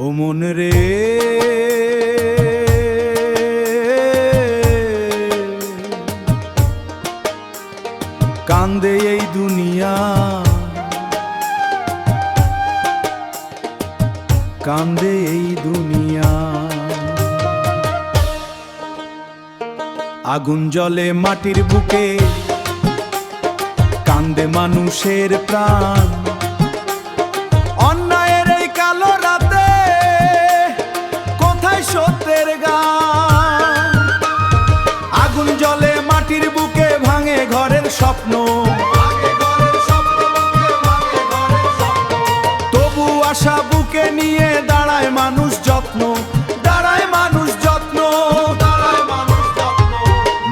ও মন রে কান্দে এই দুনিয়া, কান্দে এই দুনিয়া। আগুন জ্বলে মাটির বুকে, কান্দে মানুষের প্রাণ। অন্যায়ের এই কালো রাতে কোথায় সত্যের গান? আগুন জ্বলে মাটির বুকে, ভাঙে ঘরের স্বপ্ন। তবু আশা বুকে নিয়ে দাঁড়ায় মানুষ যত্ন, দাঁড়ায় মানুষ যত্ন।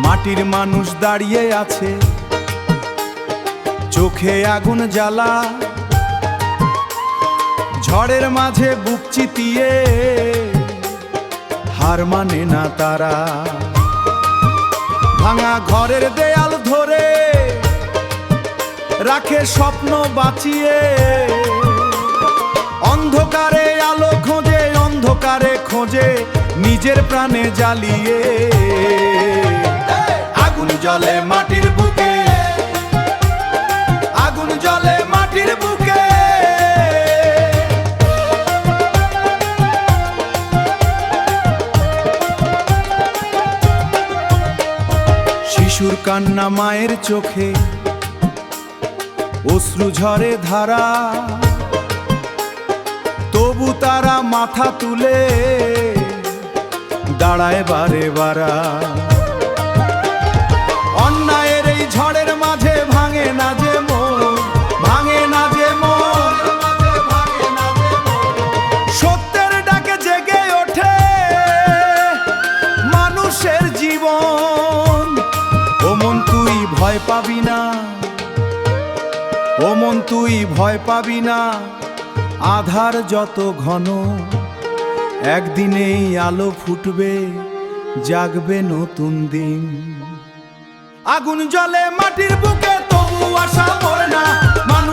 মাটির মানুষ দাঁড়িয়ে আছে, চোখে আগুন জ্বালা। ঝড়ের মাঝে বুক চিতিয়ে হার মানে না তারা। ভাঙা ঘরের দেয়াল ধরে রাখে স্বপ্ন বাঁচিয়ে। অন্ধকারে আলো খোঁজে, অন্ধকারে খোঁজে নিজের প্রাণে জ্বালিয়ে। আগুন জ্বলে মাটির বুকে, আগুন জ্বলে মাটির বুকে। শিশুর কান্না মায়ের চোখে, অশ্রু ঝরে ধারা। তবু তারা মাথা তুলে দাঁড়ায় বারে বারা। অন্যায়ের এই ঝড়ের মাঝে ভাঙে না যে মন, ভাঙে না যে মন। সত্যের ডাকে জেগে ওঠে মানুষের জীবন। ও মন তুই ভয় পাবি না, ও মন তুই ভয় পাবি না। আধার যত ঘন, একদিনেই আলো ফুটবে, জাগবে নতুন দিন। আগুন জ্বলে মাটির বুকে, তবু আশা মরে না। মানুষ